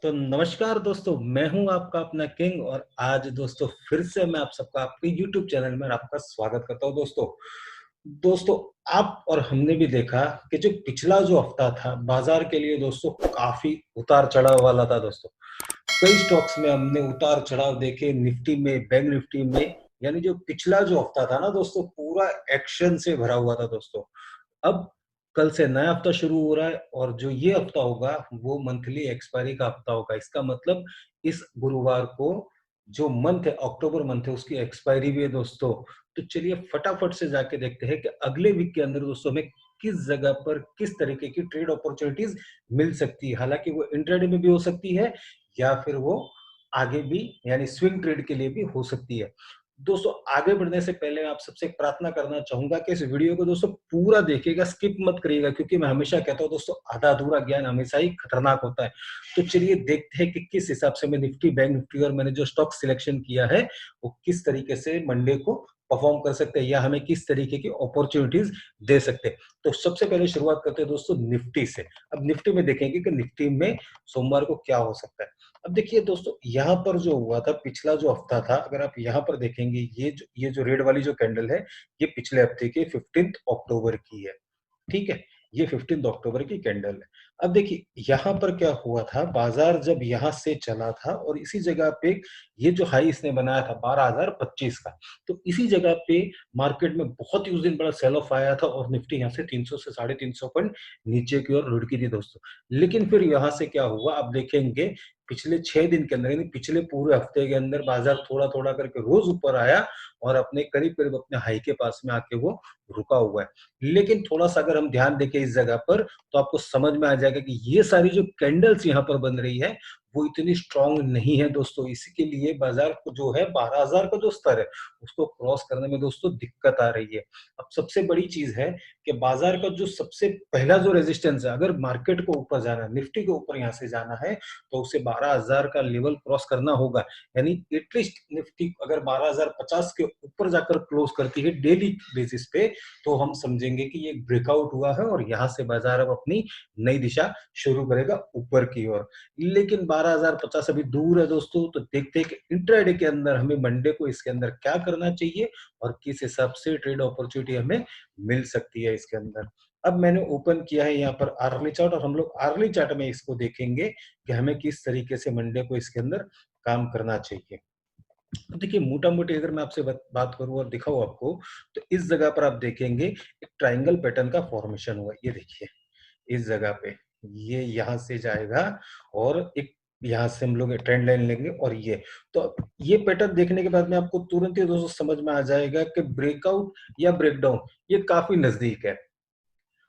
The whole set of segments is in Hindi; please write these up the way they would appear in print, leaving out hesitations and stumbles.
तो नमस्कार दोस्तों, मैं हूं आपका अपना किंग और आज दोस्तों फिर से मैं आप सबका आपके YouTube चैनल में आपका स्वागत करता हूं दोस्तों आप और हमने भी देखा कि जो पिछला जो हफ्ता था बाजार के लिए दोस्तों काफी उतार चढ़ाव वाला था दोस्तों। कई स्टॉक्स में हमने उतार चढ़ाव देखे, निफ्टी में, बैंक निफ्टी में, यानी जो पिछला जो हफ्ता था ना दोस्तों पूरा एक्शन से भरा हुआ था दोस्तों। अब कल से नया हफ्ता शुरू हो रहा है और जो ये हफ्ता होगा वो मंथली एक्सपायरी का हफ्ता होगा। इसका मतलब इस गुरुवार को जो मंथ है, अक्टूबर मंथ है, उसकी एक्सपायरी भी है दोस्तों। तो चलिए फटाफट से जाके देखते हैं कि अगले वीक के अंदर दोस्तों हमें किस जगह पर किस तरीके की ट्रेड अपॉर्चुनिटीज मिल सकती है। हालांकि वो इंट्राडे में भी हो सकती है या फिर वो आगे भी यानी स्विंग ट्रेड के लिए भी हो सकती है। दोस्तों आगे बढ़ने से पहले मैं आप सबसे एक प्रार्थना करना चाहूंगा कि इस वीडियो को दोस्तों पूरा देखिएगा, स्किप मत करिएगा, क्योंकि मैं हमेशा कहता हूं दोस्तों आधा अधूरा ज्ञान हमेशा ही खतरनाक होता है। तो चलिए देखते हैं कि किस हिसाब से मैं निफ्टी, बैंक निफ्टी और मैंने जो स्टॉक सिलेक्शन किया है वो किस तरीके से मंडे को परफॉर्म कर सकते हैं या हमें किस तरीके की अपॉर्चुनिटीज दे सकते हैं। तो सबसे पहले शुरुआत करते हैं दोस्तों निफ्टी से। अब निफ्टी में देखेंगे कि निफ्टी में सोमवार को क्या हो सकता है। अब देखिए दोस्तों यहाँ पर जो हुआ था पिछला जो हफ्ता था, अगर आप यहाँ पर देखेंगे ये जो रेड वाली जो कैंडल है ये पिछले हफ्ते के 15 अक्टूबर की है। ठीक है, ये 15 अक्टूबर की कैंडल है। अब देखिए यहाँ पर क्या हुआ था, बाजार जब यहाँ से चला था और इसी जगह पे ये जो हाई इसने बनाया था 12,025 का, तो इसी जगह पे मार्केट में बहुत ही उस दिन बड़ा सेल ऑफ आया था और निफ्टी यहाँ से 300 से 350 पॉइंट नीचे की ओर लुढ़की थी दोस्तों। लेकिन फिर यहाँ से क्या हुआ, आप देखेंगे पिछले 6 दिन के अंदर यानी पिछले पूरे हफ्ते के अंदर बाजार थोड़ा थोड़ा करके रोज ऊपर आया और अपने करीब करीब अपने हाई के पास में आके वो रुका हुआ है। लेकिन थोड़ा सा अगर हम ध्यान दें इस जगह पर तो आपको समझ में आ जाएगा कि ये सारी जो कैंडल्स यहाँ पर बन रही है वो इतनी स्ट्रांग नहीं है दोस्तों। इसके लिए बाजार को जो है 12,000 का जो स्तर है उसको क्रॉस करने में दोस्तों दिक्कत आ रही है। अब सबसे बड़ी चीज है कि बाजार का जो सबसे पहला जो रेजिस्टेंस है, अगर मार्केट को ऊपर जाना है, निफ्टी के ऊपर यहाँ से जाना है तो उसे 12,000 का लेवल क्रॉस करना होगा। यानी एटलीस्ट निफ्टी अगर 12,050 के ऊपर जाकर क्लोज करती है डेली बेसिस पे तो हम समझेंगे कि ये ब्रेकआउट हुआ है और यहाँ से बाजार अब अपनी नई दिशा शुरू करेगा ऊपर की ओर। लेकिन 12,050 अभी दूर है दोस्तों, तो देखते हैं कि इंट्राडे के अंदर हमें मंडे को इसके अंदर क्या करना चाहिए और किस हिसाब से ट्रेड अपॉर्चुनिटी हमें मिल सकती है इसके अंदर। अब मैंने ओपन किया है यहाँ पर आर्ली चार्ट और हम लोग आर्ली चार्ट में इसको देखेंगे कि हमें किस तरीके से मंडे को इसके अंदर काम करना चाहिए। तो देखिए मोटा मोटी अगर मैं आपसे बात करूं और दिखाऊं आपको, तो इस जगह पर आप देखेंगे एक ट्रायंगल पैटर्न का फॉर्मेशन हुआ है। ये देखिए इस जगह पे ये यहाँ से जाएगा और एक यहाँ से हम लोग ट्रेंड लाइन लेंगे और तो ये पैटर्न देखने के बाद में आपको तुरंत ही दोस्तों समझ में आ जाएगा कि ब्रेकआउट या ब्रेकडाउन ये काफी नजदीक है।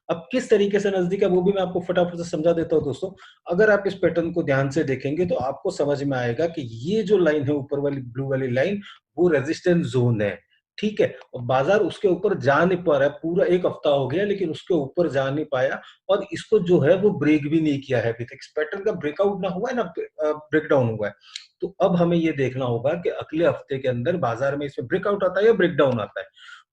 अब किस तरीके से नजदीक है वो भी मैं आपको फटाफट से समझा देता हूँ दोस्तों। अगर आप इस पैटर्न को ध्यान से देखेंगे तो आपको समझ में आएगा कि ये जो लाइन है ऊपर वाली ब्लू वाली लाइन वो रेजिस्टेंस जोन है। ठीक है, और बाजार उसके ऊपर जा नहीं पा रहा है, पूरा एक हफ्ता हो गया लेकिन उसके ऊपर जा नहीं पाया और इसको जो है वो ब्रेक भी नहीं किया है अभी तक। इस पैटर्न का ब्रेकआउट ना हुआ है ना ब्रेकडाउन हुआ है। तो अब हमें ये देखना होगा कि अगले हफ्ते के अंदर बाजार में इसमें ब्रेकआउट आता है या ब्रेकडाउन आता है।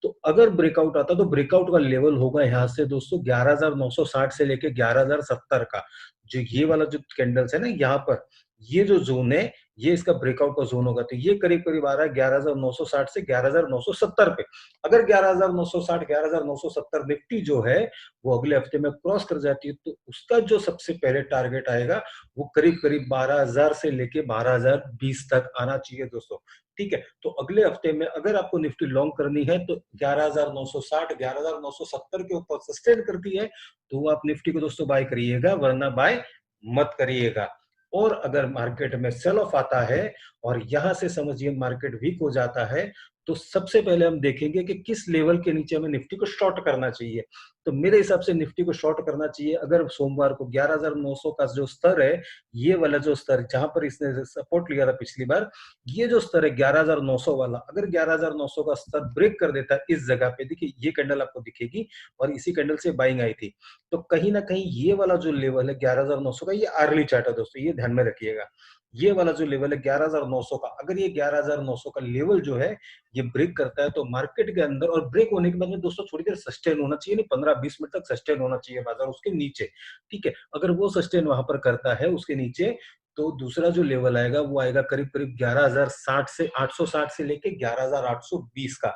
तो अगर ब्रेकआउट आता तो ब्रेकआउट का लेवल होगा यहाँ से दोस्तों 11,960 से लेके 11,070 का। जो ये वाला जो कैंडल्स है ना यहाँ पर, ये जो जोन है ये इसका ब्रेकआउट का जोन होगा। तो ये करीब करीब आ रहा है 11,960 से 11,970 पे। अगर 11,960 11,970 निफ्टी जो है वो अगले हफ्ते में क्रॉस कर जाती है तो उसका जो सबसे पहले टारगेट आएगा वो करीब करीब 12,000 से लेके 12,020 तक आना चाहिए दोस्तों। ठीक है, तो अगले हफ्ते में अगर आपको निफ्टी लॉन्ग करनी है तो 11,960 11,970 के ऊपर सस्टेन करती है तो आप निफ्टी को दोस्तों बाय करिएगा, वरना बाय मत करिएगा। और अगर मार्केट में सेल ऑफ आता है और यहां से समझिए मार्केट वीक हो जाता है तो सबसे पहले हम देखेंगे कि किस लेवल के नीचे हमें निफ्टी को शॉर्ट करना चाहिए। तो मेरे हिसाब से निफ्टी को शॉर्ट करना चाहिए अगर सोमवार को 11,900 का जो स्तर है, ये वाला जो स्तर जहां पर इसने सपोर्ट लिया था पिछली बार, ये जो स्तर है 11,900 वाला, अगर 11,900 का स्तर ब्रेक कर देता है इस जगह पे, देखिए ये कैंडल आपको दिखेगी और इसी कैंडल से बाइंग आई थी। तो कहीं ना कहीं ये वाला जो लेवल है 11,900 का, ये अर्ली चार्ट है दोस्तों, ये ध्यान में रखिएगा। ये वाला जो लेवल है 11,900 का, अगर ये 11,900 का लेवल जो है ये ब्रेक करता है तो मार्केट के अंदर, और ब्रेक होने के बाद में दोस्तों थोड़ी देर सस्टेन होना चाहिए, नहीं 15-20 मिनट तक सस्टेन होना चाहिए बाजार उसके नीचे। ठीक है, अगर वो सस्टेन वहां पर करता है उसके नीचे तो दूसरा जो लेवल आएगा वो आएगा करीब-करीब 11,060 से 860 से लेके 11,820 का।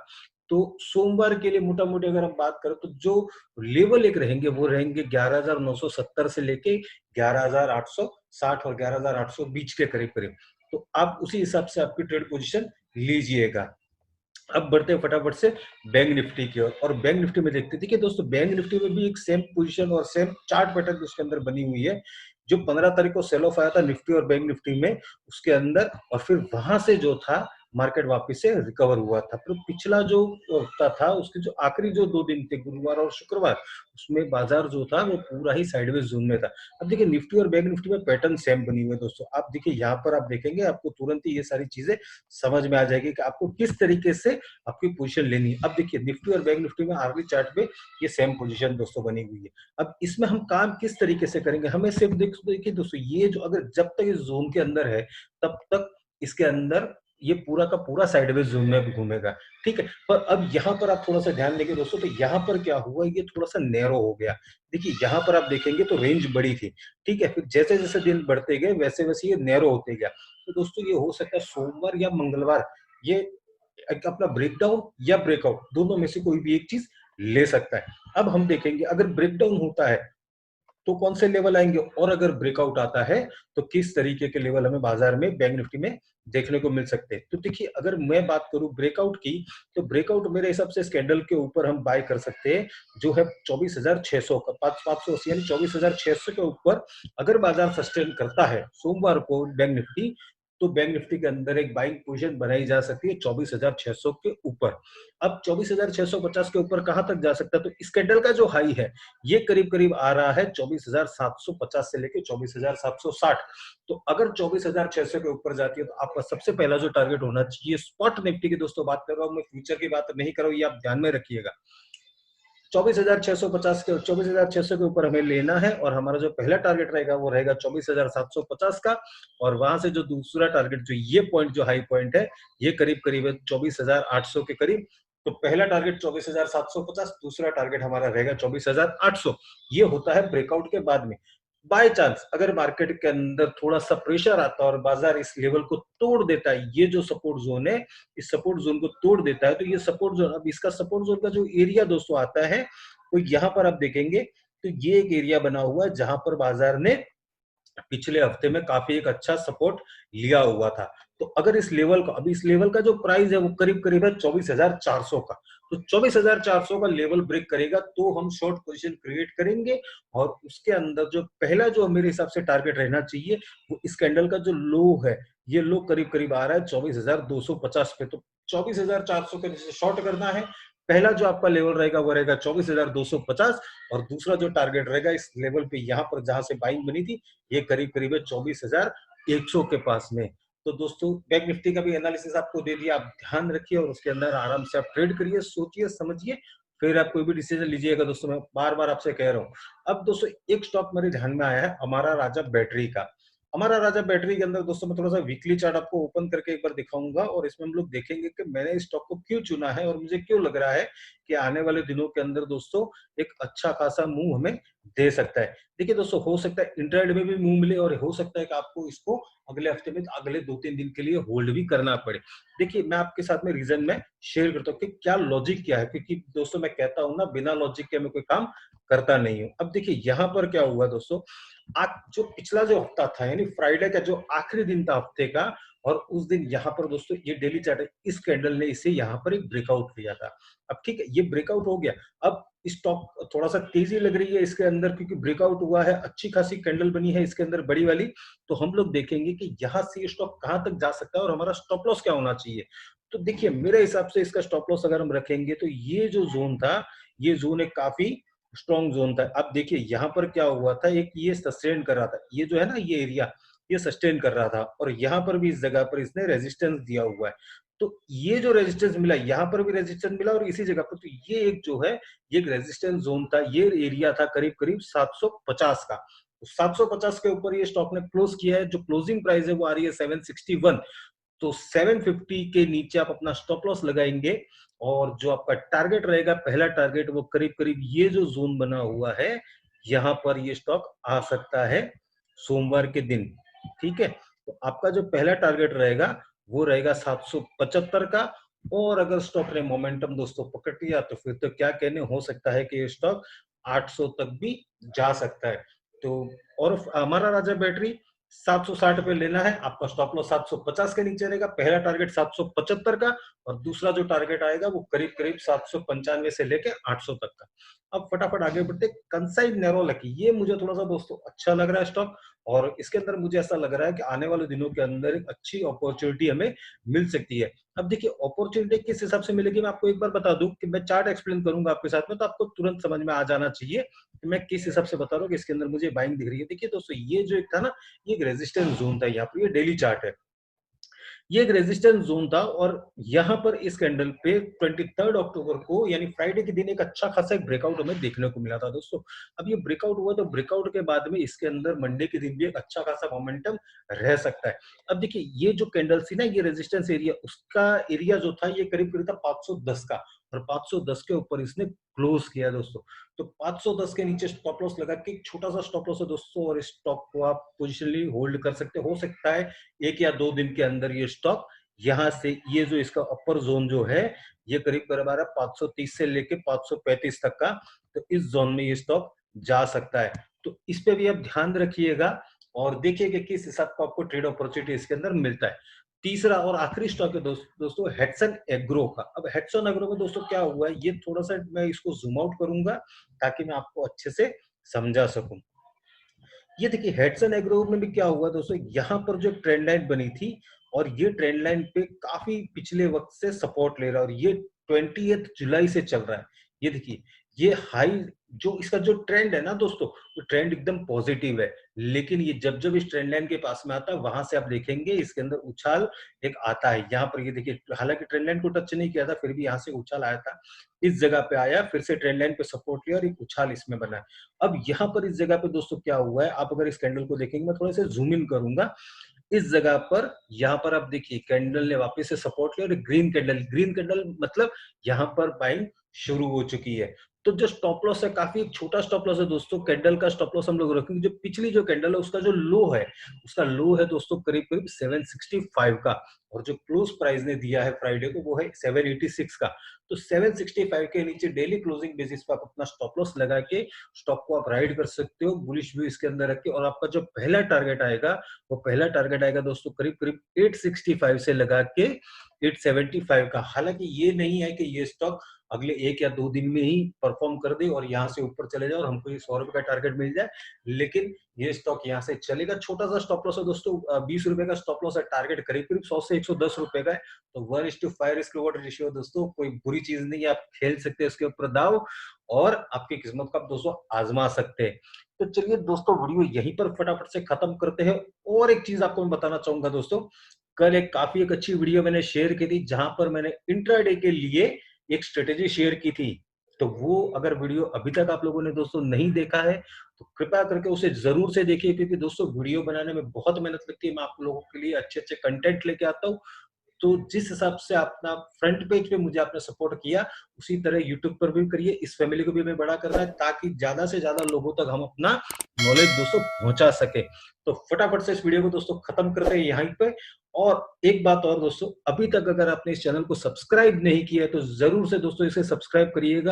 तो सोमवार के लिए मोटा-मोटी अगर हम बात करें तो जो लेवल एक रहेंगे वो रहेंगे 11,970 से लेके 11,860 और 11,820 के करीब-करीब। तो आप उसी हिसाब से आपकी ट्रेड पोजीशन लीजिएगा। अब बढ़ते हैं फटाफट से बैंक निफ्टी की ओर और बैंक निफ्टी में देखते थे कि दोस्तों बैंक निफ्टी में भी एक सेम पोजीशन और सेम चार्ट पैटर्न उसके अंदर बनी हुई है। जो 15 तारीख को सेल ऑफ आया था निफ्टी और बैंक निफ्टी में उसके अंदर और फिर वहां से जो था मार्केट वापस से रिकवर हुआ था। फिर पिछला जो हफ्ता था उसके जो आखिरी जो 2 दिन थे गुरुवार और शुक्रवार उसमें बाजार जो था वो पूरा ही साइडवेज जोन में था। अब देखिए निफ्टी और बैंक निफ्टी में पैटर्न सेम बनी हुई है दोस्तों। आप देखिए यहाँ पर आप देखेंगे आपको तुरंत ही ये सारी चीजें समझ में आ जाएगी कि आपको किस तरीके से आपकी पोजीशन लेनी है। अब देखिए निफ्टी और बैंक निफ्टी में आर्ली चार्ट पे ये सेम पोजीशन दोस्तों बनी हुई है। अब इसमें हम काम किस तरीके से करेंगे हमें सिर्फ देखिए दोस्तों ये जो अगर जब तक इस जोन के अंदर है तब तक इसके अंदर ये पूरा का पूरा साइडवेज जोन में भी घूमेगा। ठीक है, पर अब यहाँ पर आप थोड़ा सा ध्यान देंगे दोस्तों तो यहाँ पर क्या हुआ ये थोड़ा सा नैरो हो गया। देखिए यहाँ पर आप देखेंगे तो रेंज बड़ी थी। ठीक है, फिर जैसे जैसे दिन बढ़ते गए वैसे वैसे ये नैरो होते गया। तो दोस्तों ये हो सकता है सोमवार या मंगलवार ये एक अपना ब्रेकडाउन या ब्रेकआउट दोनों में से कोई भी एक चीज ले सकता है। अब हम देखेंगे अगर ब्रेकडाउन होता है तो कौन से लेवल आएंगे और अगर ब्रेकआउट आता है तो किस तरीके के लेवल हमें बाजार में बैंक निफ्टी में देखने को मिल सकते हैं। तो देखिए अगर मैं बात करूं ब्रेकआउट की तो ब्रेकआउट मेरे हिसाब से इस कैंडल के ऊपर हम बाय कर सकते हैं जो है 24,600 का 580 यानी 24,600 के ऊपर अगर बाजार सस्टेन करता है सोमवार को बैंक निफ्टी तो बैंक निफ्टी के अंदर एक बाइंग पोजीशन बनाई जा सकती है 24,600 के ऊपर। अब 24,650 के ऊपर कहां तक जा सकता है तो इस कैंडल का जो हाई है ये करीब करीब आ रहा है 24,750 से लेके 24,760। तो अगर 24,600 के ऊपर जाती है तो आपका सबसे पहला जो टारगेट होना चाहिए स्पॉट निफ्टी की दोस्तों बात कर रहा हूं मैं फ्यूचर की बात नहीं कर रहा हूं ये आप ध्यान में रखिएगा। 24,650 के 24,600 के ऊपर हमें लेना है और हमारा जो पहला टारगेट रहेगा वो रहेगा 24,750 का। और वहां से जो दूसरा टारगेट जो ये पॉइंट जो हाई पॉइंट है ये करीब करीब है 24,800 के करीब। तो पहला टारगेट 24,750 दूसरा टारगेट हमारा रहेगा 24,800। ये होता है ब्रेकआउट के बाद में। बाय चांस अगर मार्केट के अंदर थोड़ा सा प्रेशर आता है और बाजार इस लेवल को तोड़ देता है ये जो सपोर्ट जोन है इस सपोर्ट जोन को तोड़ देता है तो ये सपोर्ट जोन अब इसका सपोर्ट जोन का जो एरिया दोस्तों आता है तो यहाँ पर आप देखेंगे तो ये एक एरिया बना हुआ है जहां पर बाजार ने पिछले हफ्ते में काफी एक अच्छा सपोर्ट लिया हुआ था। तो अगर इस लेवल का अभी इस लेवल का जो प्राइस है वो करीब करीब है 24,400 का। तो 24,400 का लेवल ब्रेक करेगा तो हम शॉर्ट पोजीशन क्रिएट करेंगे और उसके अंदर जो पहला जो मेरे हिसाब से टारगेट रहना चाहिए वो इस कैंडल का जो लो है ये लो करीब करीब आ रहा है 24,250 पे। तो 24,400 के नीचे शॉर्ट करना है। पहला जो आपका लेवल रहेगा वो रहेगा 24,250 और दूसरा जो टारगेट रहेगा इस लेवल पे यहाँ पर जहां से बाइंग बनी थी ये करीब करीब है 24,100 के पास में। तो दोस्तों बैंक निफ्टी का भी एनालिसिस आपको दे दिया आप ध्यान रखिए और उसके अंदर आराम से आप ट्रेड करिए सोचिए समझिए फिर आप कोई भी डिसीजन लीजिएगा। दोस्तों मैं बार बार आपसे कह रहा हूँ। अब दोस्तों एक स्टॉक मेरे ध्यान में आया है हमारा राजा बैटरी का। हमारा राजा बैटरी के अंदर दोस्तों मैं थोड़ा सा वीकली चार्ट आपको ओपन करके एक बार दिखाऊंगा और इसमें हम लोग देखेंगे कि मैंने इस स्टॉक को क्यों चुना है और मुझे क्यों लग रहा है कि आने वाले दिनों के अंदर दोस्तों एक अच्छा खासा मूव हमें दे सकता है। देखिए दोस्तों हो सकता है इंट्राडे में भी मूव मिले और हो सकता है कि आपको इसको अगले हफ्ते में अगले 2-3 दिन के लिए होल्ड भी करना पड़े। देखिए मैं आपके साथ में रीजन में शेयर करता हूँ कि क्या लॉजिक क्या है क्योंकि दोस्तों मैं कहता हूँ ना बिना लॉजिक के मैं कोई काम करता नहीं हूँ। अब देखिए यहाँ पर क्या हुआ दोस्तों आज जो पिछला जो हफ्ता था यानी फ्राइडे का जो आखिरी दिन था हफ्ते का और उस दिन यहाँ पर दोस्तों ये डेली चार्ट है इस कैंडल ने इसे यहाँ पर एक ब्रेकआउट किया था। अब ठीक है ये ब्रेकआउट हो गया। अब स्टॉक थोड़ा सा तेजी लग रही है इसके अंदर क्योंकि ब्रेकआउट हुआ है अच्छी खासी कैंडल बनी है इसके अंदर बड़ी वाली। तो हम लोग देखेंगे कि यहाँ से स्टॉक कहां तक जा सकता है और हमारा स्टॉप लॉस क्या होना चाहिए। तो देखिए मेरे हिसाब से इसका स्टॉप लॉस अगर हम रखेंगे तो ये जो जोन था ये जोन एक काफी स्ट्रॉन्ग जोन था। अब देखिए यहाँ पर क्या हुआ था एक ये सस्टेन कर रहा था ये जो है ना ये एरिया ये सस्टेन कर रहा था और यहाँ पर भी इस जगह पर इसने रेजिस्टेंस दिया हुआ है। तो ये जो रेजिस्टेंस मिला यहाँ पर भी रेजिस्टेंस मिला और इसी जगह पर तो ये एक जो है ये एक रेजिस्टेंस जोन था ये एरिया था करीब करीब 750 का। तो 750 के ऊपर ये स्टॉक ने क्लोज किया है जो क्लोजिंग प्राइस है वो आ रही है 761। तो 750 के नीचे आप अपना स्टॉप लॉस लगाएंगे और जो आपका टारगेट रहेगा पहला टारगेट वो करीब करीब ये जो जोन बना हुआ है यहाँ पर ये स्टॉक आ सकता है सोमवार के दिन। ठीक है, तो आपका जो पहला टारगेट रहेगा वो रहेगा 775 का। और अगर स्टॉक ने मोमेंटम दोस्तों पकड़ लिया तो फिर तो क्या कहने, हो सकता है कि ये स्टॉक 800 तक भी जा सकता है। तो और हमारा राजा बैटरी 760 पे लेना है, आपका स्टॉप लॉस 750 के नीचे रहेगा, पहला टारगेट 775 का और दूसरा जो टारगेट आएगा वो करीब करीब 795 से लेके 800 तक का। अब फटाफट आगे बढ़ते, कंसाइड नेरोलैक, ये मुझे थोड़ा सा दोस्तों अच्छा लग रहा है स्टॉक, और इसके अंदर मुझे ऐसा लग रहा है कि आने वाले दिनों के अंदर एक अच्छी अपॉर्चुनिटी हमें मिल सकती है। अब देखिए अपॉर्चुनिटी किस हिसाब से मिलेगी, मैं आपको एक बार बता दूं कि मैं चार्ट एक्सप्लेन करूंगा आपके साथ में, तो आपको तुरंत समझ में आ जाना चाहिए कि मैं किस हिसाब से बता रहा हूँ कि इसके अंदर मुझे बाइंग दिख रही है। देखिए दोस्तों, ये जो एक था ना, ये एक रेजिस्टेंस जोन था, यहाँ पर ये डेली चार्ट है, ये एक रेजिस्टेंस जोन था, और यहां पर इस कैंडल पे 23 अक्टूबर को यानी फ्राइडे के दिन एक अच्छा खासा एक ब्रेकआउट हमें देखने को मिला था दोस्तों। अब ये ब्रेकआउट हुआ, तो ब्रेकआउट के बाद में इसके अंदर मंडे के दिन भी एक अच्छा खासा मोमेंटम रह सकता है। अब देखिए ये जो कैंडल थी ना, ये रेजिस्टेंस एरिया, उसका एरिया जो था ये करीब करीब था 510 का, और 510 के ऊपर इसने क्लोज किया दोस्तों। तो 510 के नीचे स्टॉप लॉस लगा के एक छोटा सा स्टॉप लॉस है दोस्तों, और इस स्टॉक को आप पोजिशनली होल्ड कर सकते हो सकता है 1 या 2 दिन के अंदर ये स्टॉक यहां से, ये जो इसका अपर जोन जो है, ये करीब करीब आ रहा है 530 से लेके 535 तक का, तो इस जोन में ये स्टॉक जा सकता है। तो इस पे भी आप ध्यान रखिएगा और देखिए कि किस हिसाब का आपको ट्रेड अपॉर्चुनिटी इसके अंदर मिलता है। तीसरा और आखिरी स्टॉक है दोस्तों हेटसन एग्रो का। अब हेटसन एग्रो में दोस्तों क्या हुआ है, ये थोड़ा सा मैं इसको जूम आउट करूंगा ताकि मैं आपको अच्छे से समझा सकूं। ये देखिए हेडसन एग्रो में भी क्या हुआ दोस्तों, यहाँ पर जो ट्रेंड लाइन बनी थी, और ये ट्रेंड लाइन पे काफी पिछले वक्त से सपोर्ट ले रहा है, और ये 20 जुलाई से चल रहा है। ये देखिए ये हाई, जो इसका जो ट्रेंड है ना दोस्तों, वो ट्रेंड एकदम पॉजिटिव है, लेकिन ये जब जब इस ट्रेंड लाइन के पास में आता है, वहां से आप देखेंगे इसके अंदर उछाल एक आता है। यहाँ पर ये देखिए, हालांकि ट्रेंड लाइन को टच नहीं किया था, फिर भी यहाँ से उछाल आया था, इस जगह पे आया, फिर से ट्रेंड लाइन पे सपोर्ट लिया और एक उछाल इसमें बना है। अब यहाँ पर इस जगह पे दोस्तों क्या हुआ है, आप अगर इस कैंडल को देखेंगे, मैं थोड़ा सा जूम इन करूंगा, इस जगह पर यहाँ पर आप देखिए कैंडल ने वापस से सपोर्ट लिया, और ग्रीन कैंडल मतलब यहाँ पर बाइंग शुरू हो चुकी है। तो जो स्टॉप लॉस है, काफी एक छोटा स्टॉप लॉस है दोस्तों, कैंडल का स्टॉप लॉस हम लोग रखेंगे, जो पिछली जो कैंडल है उसका जो लो है, उसका लो है दोस्तों करीब करीब 765 का, और जो क्लोज प्राइस ने दिया है फ्राइडे को वो है 786 का। तो 765 के नीचे डेली क्लोजिंग बेसिस पर आप अपना स्टॉप लॉस लगा के स्टॉक को आप राइड कर सकते हो, बुलिश व्यू इसके अंदर रख के, और आपका जो पहला टारगेट आएगा, वो पहला टारगेट आएगा दोस्तों करीब करीब 865 से लगा के 875 का। हालांकि ये नहीं है कि ये स्टॉक अगले 1 या 2 दिन में ही परफॉर्म कर दे और यहाँ से ऊपर चले जाए और हमको ये 100 रुपए का टारगेट मिल जाए, लेकिन ये स्टॉक यहाँ से चलेगा। छोटा सा स्टॉप लॉस है दोस्तों, 20 रुपए का स्टॉप लॉस है, टारगेट करीब करीब 100 से 110 रुपए का है। तो 1:5 रिस्क रिवॉर्ड रेशियो दोस्तों कोई बुरी चीज नहीं है, आप खेल सकते हैं इसके ऊपर दाव, और आपकी किस्मत को आप दोस्तों आजमा सकते हैं। तो चलिए दोस्तों, वीडियो यहीं पर फटाफट से खत्म करते हैं। और एक चीज आपको मैं बताना चाहूंगा दोस्तों, कल एक काफी एक अच्छी वीडियो मैंने शेयर की थी, जहां पर मैंने इंट्राडे के लिए एक स्ट्रेटेजी शेयर की थी। तो वो अगर वीडियो अभी तक आप लोगों ने दोस्तों नहीं देखा है, तो कृपया करके उसे जरूर से देखिए, क्योंकि दोस्तों वीडियो बनाने में बहुत मेहनत लगती है, मैं आप लोगों के लिए अच्छे अच्छे कंटेंट लेके आता हूँ। तो जिस हिसाब से अपना फ्रंट पेज पे मुझे आपने सपोर्ट किया, उसी तरह यूट्यूब पर भी करिए। इस फैमिली को भी हमें बड़ा करना है, ताकि ज्यादा से ज्यादा लोगों तक हम अपना नॉलेज दोस्तों पहुंचा सके। तो फटाफट से इस वीडियो को दोस्तों खत्म करते हैं यहीं पे। और एक बात और दोस्तों, अभी तक अगर आपने इस चैनल को सब्सक्राइब नहीं किया है, तो जरूर से दोस्तों इसे सब्सक्राइब करिएगा।